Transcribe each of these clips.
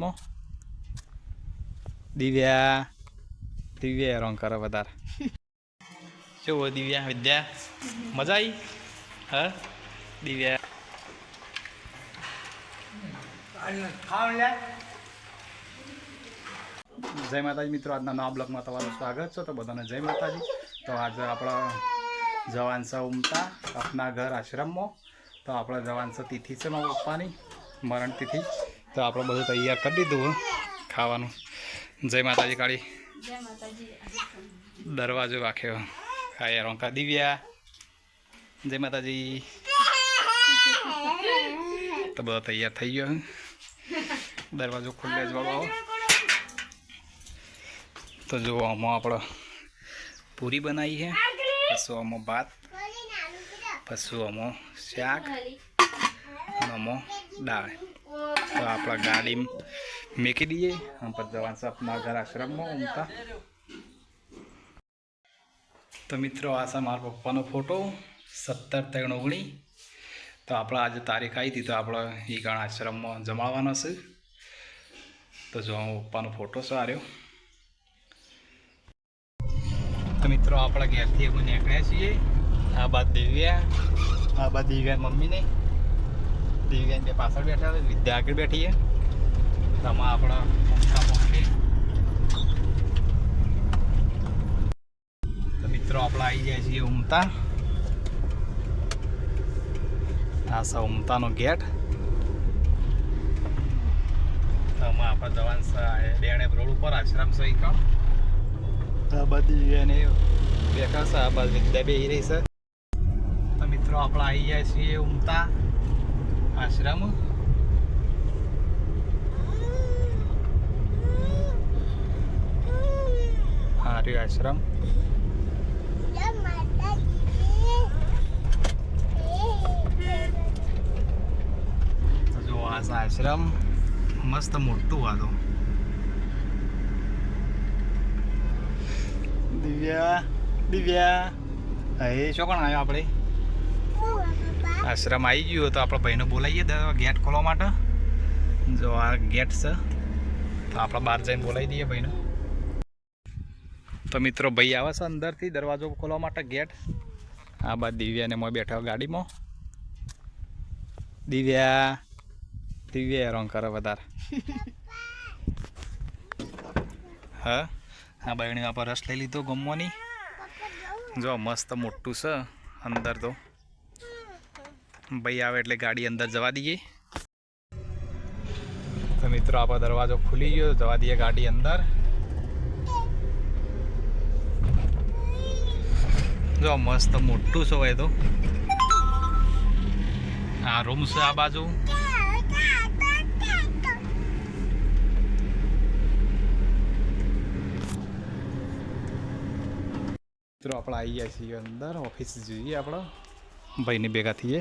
ઓફિસમાં દિવ્યા દિવ્યા હેરાન કરે વધારે શું હોય દિવ્યા વિદ્યા મજા આવી હા દિવ્યા જય માતાજી મિત્રો આજના નવા બ્લોગમાં તમારું સ્વાગત છે. તો બધાને જય માતાજી. તો આજે આપણા જવાન છે ઉમતા આપના ઘર આશ્રમમાં. તો આપણે જવાન છે તિથિ છે મારા પપ્પાની મરણ તિથિ. તો આપણે બધું તૈયાર કરી દીધું ખાવાનું. જય માતાજી કાળી દરવાજો રાખ્યો ખાયા રોંકા દિવ્યા જય માતાજી. તો બધો તૈયાર થઈ ગયો દરવાજો ખુલ્લે જ વાળો. તો જો આમાં આપણે પૂરી બનાવી છે, પછી આમાં ભાત, પછી આમાં શાક અને આમાં દાળ. તો આપણા ગાડી મૂકી દઈએ અને પછી જવાનું છે આપણા ઘર આશ્રમમાં ઉમતા. તો મિત્રો આ છે મારા પપ્પાનો ફોટો 17/3/19. તો આપણે આજે તારીખ આવી હતી તો આપણે એ ગણ આશ્રમમાં જમાડવાનો છે. તો જો પપ્પાનો ફોટો છે આ રહ્યો. તો મિત્રો આપણા ઘેરથી અમે નીકળ્યા છીએ. આ બાદ દિવ્યા, આ બાદ દિવ્યા મમ્મીને, દિવ્યાને બે પાછળ બેઠા છે, વિદ્યા આગળ બેઠી છે. આમાં આપણા ઉમતા પહોંચીએ. તો મિત્રો આપણે આવી જાય છીએ ઉમતા. આ છે ઉમતાનો ગેટ. આમાં આપણા જવાન બેણે રોડ ઉપર આશ્રમ છે. આ બધી એને બેઠા છે, આ બાદ વિદ્યા બેસી રહી છે. તો મિત્રો આપણે આવી જાય છીએ ઉમતા આશ્રમ. હા રહ્યો આશ્રમ. જો આ આશ્રમ મસ્ત મોટું આ તો. દિવ્યા દિવ્યા એ શું કોણ આવ્યો આપણે આશ્રમ આવી ગયો. તો આપણે ભાઈને બોલાવીએ ગેટ ખોલવા માટે. જો આ ગેટ છે તો આપણે બહાર જઈને બોલાવી દઈએ ભાઈને. તો મિત્રો ભાઈ આવે છે અંદરથી દરવાજો ખોલવા માટે ગેટ. આ બાદ દિવ્યાને મોં બેઠા ગાડીમાં. દિવ્યા દિવ્યા હેરાન કરે વધારે હા. આ બાયણી આપણે રસ લઈ લીધો ગમવાની. જો મસ્ત મોટું છે અંદર. તો ભાઈ આવે એટલે ગાડી અંદર જવા દઈએ. તો મિત્રો આપણો દરવાજો ખુલી ગયો, જવા દઈએ ગાડી અંદર. જો મસ્ત મોટું છે હોય તો. આ રૂમ છે આ બાજુ. મિત્રો આપણે આવી ગયા છીએ અંદર. ઓફિસ જોઈએ આપણે ભાઈને ભેગા થઈએ.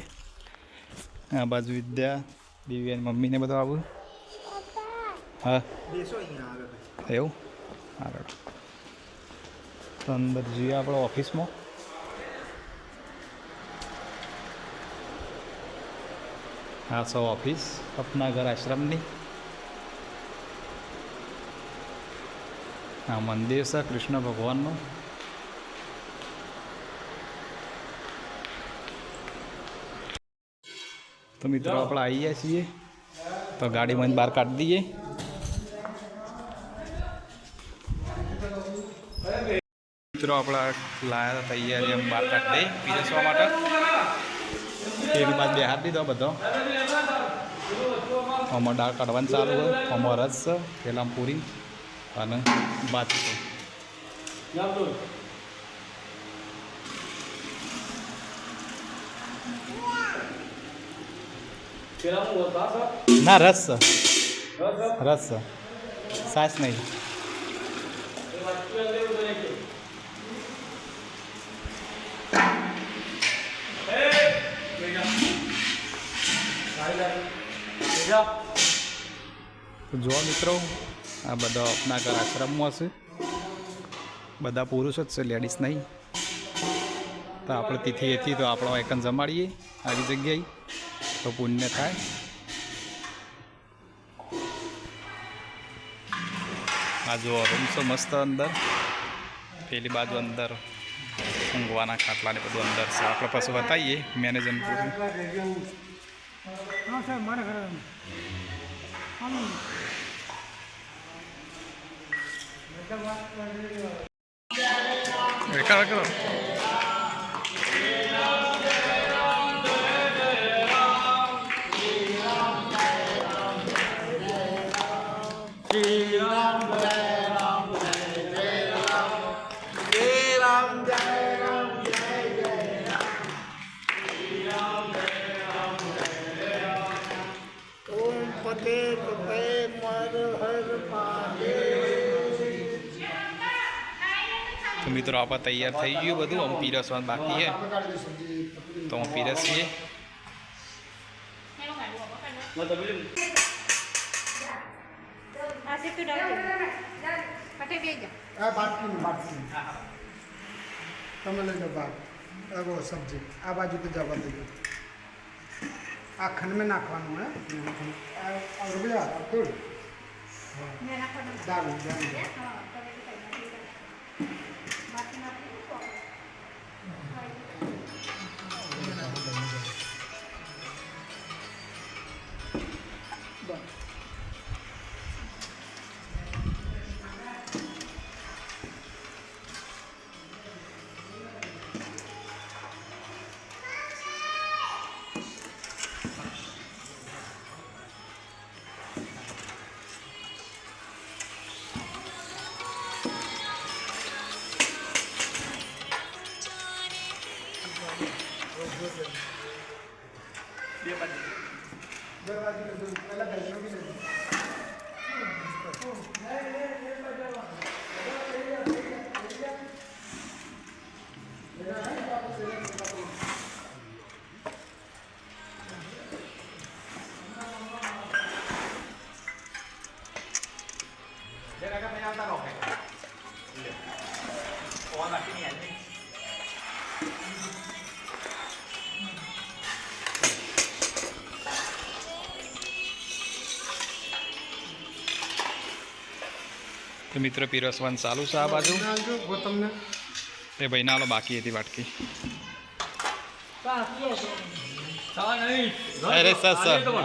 આ બાજુ વિદ્યા દિવ્યાની મમ્મીને બધું આવું. હા એવું આગળ તો અંદર જોઈએ આપણે ઓફિસમાં. હા સો ઓફિસ આપના ઘર આશ્રમની. આ મંદિર છે કૃષ્ણ ભગવાનનું. તો મિત્રો આપણે આવી ગયા છીએ. તો ગાડીમાં બહાર કાઢી દઈએ. મિત્રો આપણે લાયા તૈયારી એમ બહાર કાઢી દઈએ પીરસવા માટે. એની બાદ બે હાથ દીધો બધો. આમાં દાળ કાઢવાનું ચાલુ હોય. આમાં રસ છે, પેલા પૂરી અને ભાત છે. ના રસ છે, રસ છે, સાસ નહીં. તો જો મિત્રો આ બધા આપના ઘર આશ્રમમાં છે. બધા પુરુષો જ છે, લેડીઝ નહીં. તો આપણે તિથિ હતી તો આપણો એકન જમાડીએ આવી જગ્યાએ તો પુણ્ય થાય. આ જો રૂમ છે મસ્ત અંદર, પેલી બાજુ અંદર ઊંઘવાના ખાટલા ને બધું અંદર છે. આપણે પાછું બતાવીએ મેનેજર પૂછું. કરો તો મિત્રો આપણે તૈયાર થઈ ગયું બધું. આમ પીરસવાનું બાકી છે તો હું પીરસીએ. તમે લઈ લો ભાગ સબ્જી આ બાજુ તો જવા દઈએ. આ ખંડમાં નાખવાનું હે દાળ તો મિત્રો પીરસવાનું ચાલુ છે આ બાજુ. તમને એ ભાઈ ના બાકી હતી વાટકી. અરે સર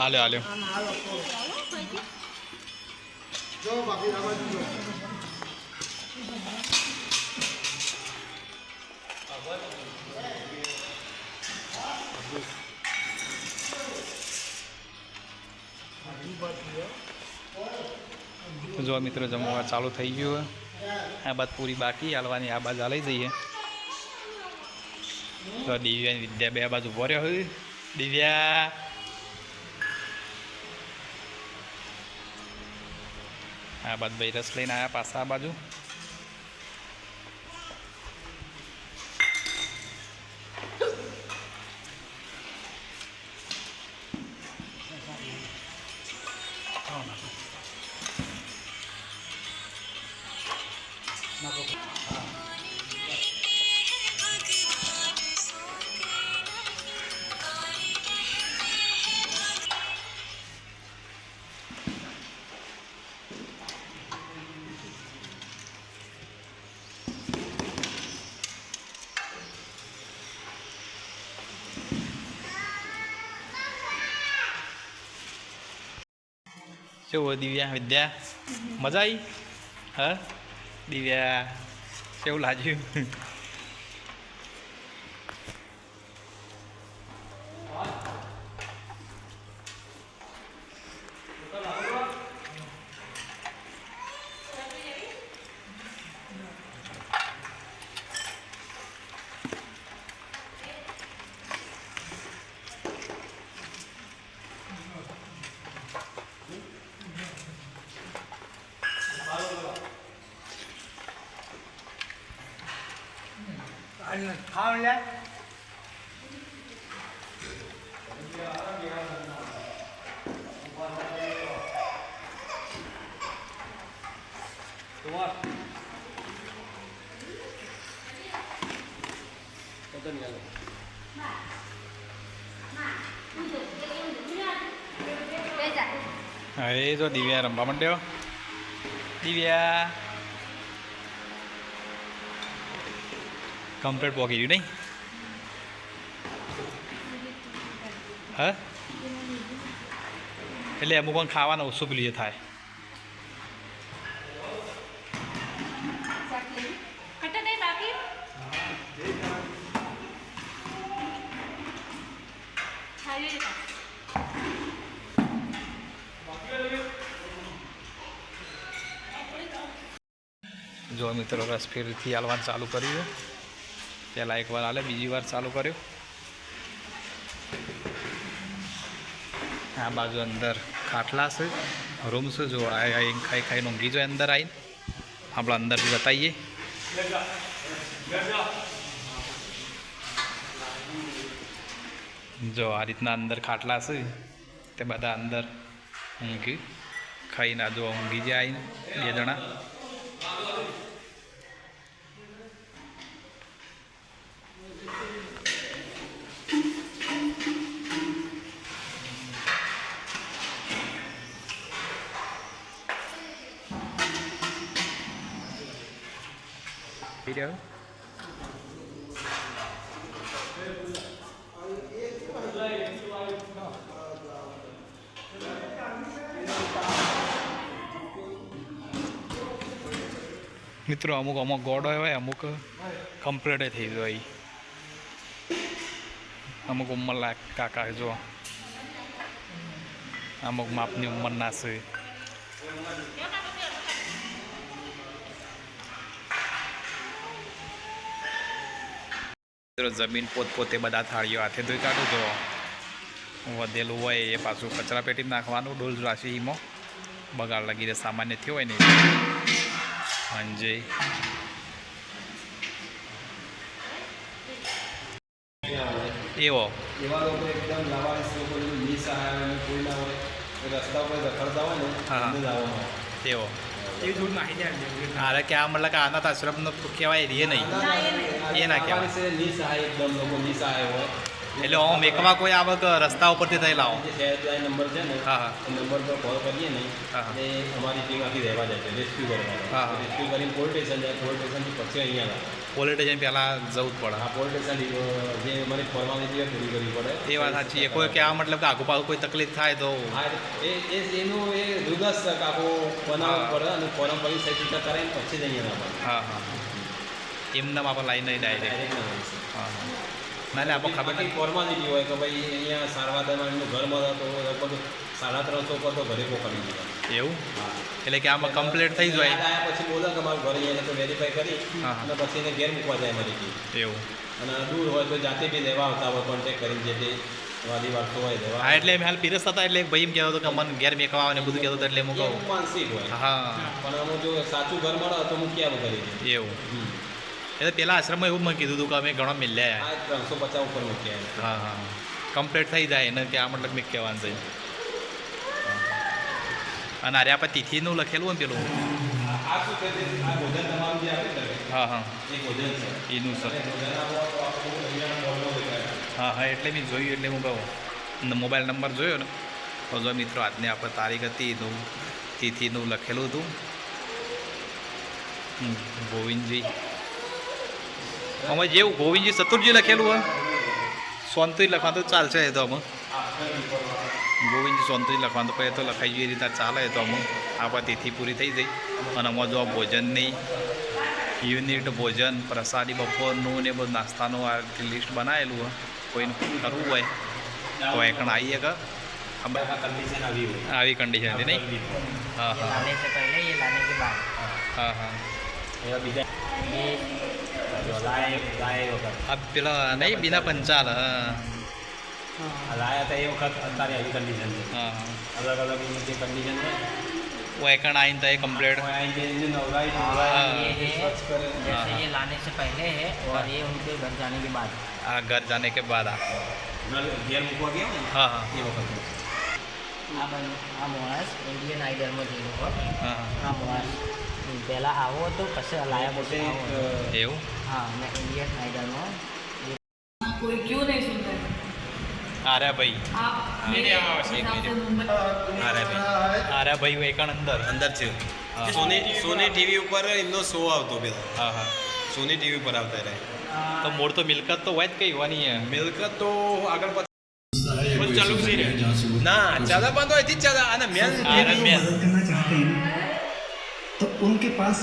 હાલ્યો જો બાકી આ બાજુ જો. જો મિત્રો જમવા ચાલુ થઈ ગયું. આ બાદ પૂરી બાકી હાલવાની, આ બાજુ હાલી જઈએ. તો દિવ્યા વિદ્યા બે બાજુ ભર્યો હોય. દિવ્યા આ બાદ ભાઈ રસ લઈને આવ્યા પાછા આ બાજુ. કેવું દિવ્યા વિદ્યા મજા આવી? હા દિવ્યા કેવું લાગ્યું? ખાવ લે એ જો દિવ્યા રમવા માંડ્યો. દિવ્યા કમ્પ્લીટ પોકી ગયું નહીં હા એટલે અમુક પણ ખાવાનું ઓછું પેલું એ થાય જો મિત્રો રસ ફેરથી હાલવાનું ચાલુ કર્યું પહેલાં એકવાર હાલે બીજી વાર ચાલુ કર્યો આ બાજુ અંદર ખાટલા છે રૂમ છે જો ખાઈ ખાઈને ઊંઘી જાય અંદર આવીને આપણે અંદર બી બતાવીએ જો આ રીતના અંદર ખાટલા છે તે બધા અંદર ઊંઘી ખાઈને જો ઊંઘી જાય આવીને બે જણા video મિત્રો અમુક ગોડો હોય અમુક કમ્પ્લીટ થઈ જાય અમુક ઉંમરલાયક કાકા જો અમુક માપની ઉંમરના છે જમીન પોતે બધા થાળીઓ હાથે ધોઈ કાઢું જો વધેલું હોય એ પાછું કચરા પેટી નાખવાનું ડોલ રાશિમાં બગાડ લાગીને સામાન્ય થયો હોય ને સાંજે એવો એવા લોકો એકદમ લાવારીસ લોકો નિસહાય કોઈ ના હોય રસ્તા ઉપર રખડતા હોય ને હા એવો એ થોડી માહિતી આપી હારે કે આ મતલબ કે અનાથ આશ્રમનો કહેવાય એ નહીં એ ના કહેવાય નિસહાય એકદમ લોકો નિસહાય હોય એટલે હું મેકમાં કોઈ આવે કે રસ્તા ઉપરથી થયેલા હો જે શહેર નંબર છે ને હા હા એ નંબર પર કોલ કરીએ ને હા. એટલે અમારી ટીમ આખી રહેવા જાય છે રેસ્ક્યુ કરવાનો હા, હા. રેસ્ક્યુ કરીને પોલીસ સ્ટેશન જાય પોલીસ સ્ટેશનથી પછી અહીંયા આવે પોલીસ સ્ટેશન પહેલાં જવું જ પડે આ પોલીસ સ્ટેશન જે અમારી ફોર્માલિટી પૂરી કરવી પડે એ વાત સાચી છે કોઈ કે આ મતલબ કે આગુ પાછું કોઈ તકલીફ થાય તો હા એનું એ જુદા જ આખો બનાવવું હા. પડે અને ફોર્મ પછી સર્ટિફિકેટ કરાવીને પછી જ અહીંયા આવે હા હા એમને આપણે લાઈન નહીં ડાયરેક્ટ ડાયરેક્ટ ના હોય છે. હા હા ના ના આપણે ખબર બાકી ફોર્માલિટી હોય કે ભાઈ અહીંયા સારવાર દરમિયાન એમનું ઘરમાં હતો લગભગ 350 પર તો ઘરે પકડી દીધા એવું એટલે કે આમાં કમ્પ્લીટ થઈ જાય આવ્યા પછી બોલે કે મારું ઘર અહીંયા તો વેરીફાઈ કરી હા, હા. અને પછી એને ઘેર મૂકવા જાય મારી ટીમ એવું અને દૂર હોય તો જાતે બી લેવા આવતા હોય કોન્ટેક્ટ કરીને જે તે વાદી વાળતો હોય લેવા હા એટલે એમ હાલ પીરસ થતા એટલે એક ભાઈ એમ કહેતો હતો કે મને ઘેર મેકવા આવે ને બધું કહેતો હતો એટલે હું કહું એવું માનસિક હોય હા પણ અમુક જો સાચું ઘર મળે તો મૂકી આવું કરી દે એવું એટલે પહેલાં આશ્રમમાં એવું મને કીધું હતું કે અમે ઘણો મિલ્યા આ 350 ઉપર મૂકી આવે હા હા કમ્પ્લીટ થઈ જાય ને કે આ મતલબ મેં કહેવાનું છે અને અરે આપણે તિથિનું લખેલું હોય ને પેલું આ શું છે આ ભોજન તમારું જે આપે છે હા હા એ ભોજન છે એનું સર ભોજન આપો તો આપણું અહીંયાનો બોર્ડનો દેખાય હા હા એટલે મેં જોયું એટલે હું કહું અને મોબાઈલ નંબર જોયો ને તો જો મિત્રો આજની આપણે તારીખ હતી એનું તિથિનું લખેલું હતું ગોવિંદજી આમાં જેવું ગોવિંદજી ચતુર્જી લખેલું હોય સોનતુય લખવાનું તો ચાલશે એ તો અમે ગોવિંદજી સોનતુય લખવાનું તો પછી તો લખાઈ જોઈએ એ રીતે ચાલે તો અમે આપણે તિથિ પૂરી થઈ જઈ અને આમાં જો ભોજનની યુનિટ ભોજન પ્રસાદી બપોરનું ને બધું નાસ્તાનું આ લિસ્ટ બનાવેલું હોય કોઈને કરવું હોય તો એકણ આવીએ કે કન્ડિશન આવી હોય આવી કન્ડિશન હતી નહીં હા હા लाने से पहले ये लाने के बाद હા હા એવા બીજા ये લાય વખત આ પેલા નહીં બીના પંચાલ હા લાયા હતા એ વખત અત્યારે આવી કન્ડિશન છે હા અલગ અલગ એની જે કન્ડિશન છે ઓ એકણ આવીને તો એ કમ્પ્લીટ કોઈ અહીં જે એને નવરાઈ हाँ, हाँ। ये है સ્વચ્છ કરે जैसे ये लाने से पहले है और ये उनके घर जाने के बाद આ ઘર જાને કે બાદ આ ઘેર મૂકવા ગયા હોય હા હા ને એ વખત આ માણસ ઇન્ડિયન આઈડલમાં જઈ રહ્યો હા આ માણસ પહેલાં આવો હતો પછી લાયા પોતે પછી આવો એવું હા મેં ઇન્ડિયન આઈડલમાં कोई क्यों नहीं सुनता है આર્યા ભાઈ आप मेरे हिसाब से मुंबई અરે ભાઈ આર્યા ભાઈ વેકણ અંદર અંદર છે હા. સોની ટીવી ઉપર એમનો શો આવતો પેલા હા હા સોની ટીવી ઉપર આવતા રહે તો મૂળ તો મિલકત તો હોય જ કઈ હોવાની હે મિલકત તો આગળ પછી ચાલુ છે ના ચાલા બંધ હોય થી ચાલા અને મેન આર્યા મેન मदद करना चाहते हैं तो उनके पास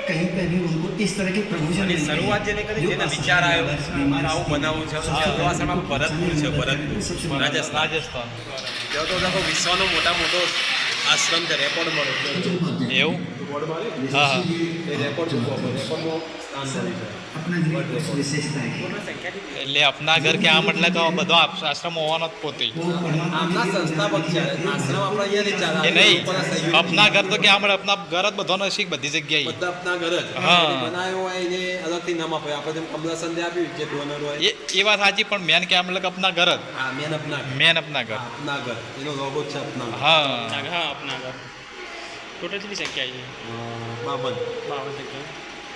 कहीं पे भी उनको इस तरह के प्रमोशन અને શરૂઆત જેને કરી જેને વિચાર આવ્યો મારે આવું બનાવવું છે અલવાસમાં ભરતપુર છે ભરતપુર રાજસ્થાન રાજસ્થાન ત્યાં તો देखो વિશ્વનો મોટો આશ્રમ છે રેકોર્ડ મળ્યો એવું હા હા એ રેકોર્ડમાં સ્થાન મળ્યું છે अपना जीवन कुछ विशेषता है એટલે અપના ઘર કે આ મતલબ કે બધો આશ્રમ હોવાનો જ પોતે वो परमात्मा આમના સંસ્થાપક છે આશ્રમ આપણે અહીંયાથી ચાલે એ નહીં અપના ઘર તો કે આમ અપના ઘર જ બધો નસીક બધી જગ્યાએ બધા આપના ઘર જ હા. બનાવ્યો હોય એને અલગથી નામ આપે આપણે જેમ કમલા સંધે આપ્યું જે ડોનર હોય એ વાત સાચી પણ મેન કે આમ મતલબ અપના ઘર જ હા મેન આપના ઘર મેન અપના ઘર આપના ઘર એનો લોગો છે આપના ઘર હા હા अपना घर टोटल कितनी संख्या है ये 52 52 संख्या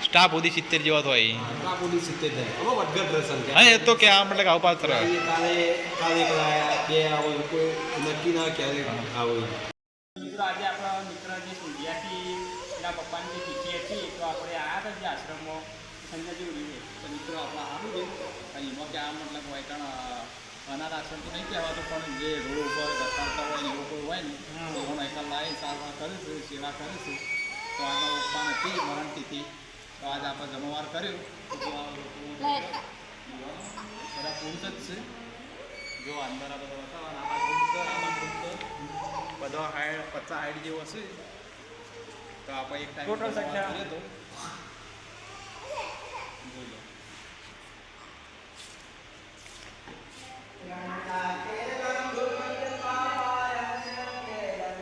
સ્ટાફ સુધી 70 જેવા તો હોય આપણા પોલીસ 70 થાય હવે વધઘટ રહેશે કે હા એ તો કે આ મતલબ આવું પાત્ર કાલે કરાયા બે આવો કોઈ નક્કી ના ક્યારે આવો મિત્રો આજે આપણા મિત્ર જે સુંઢિયાથી એના પપ્પાની જે પીઠી હતી તો આપણે આવ્યા હતા જે આશ્રમમાં સંજય જેવું રહ્યું તો મિત્રો આપણે સારું રહ્યું અને એમાં કે આ મતલબ હોય કારણ અનાથ આશ્રમ તો નહીં કહેવાતો પણ જે રોડ ઉપર રસ્તાડતા હોય એ લોકો હોય ને તો હું એકલા લાવી સારવાર કરીશું સેવા કરીશું તો આગળ પપ્પા નથી મરણ તિથિ તો આજે આપણે જમણવાર કર્યું તો આ લોકો બધા પુરુષ જ છે જો અંદર આ બધા બતાવવાના આમાં ગ્રુપ છે આમાં ગ્રુપ છે બધો 50-60 જેવો હશે તો આપણે એક ટાઈમ ટોટલ સંખ્યા જોઈ લો के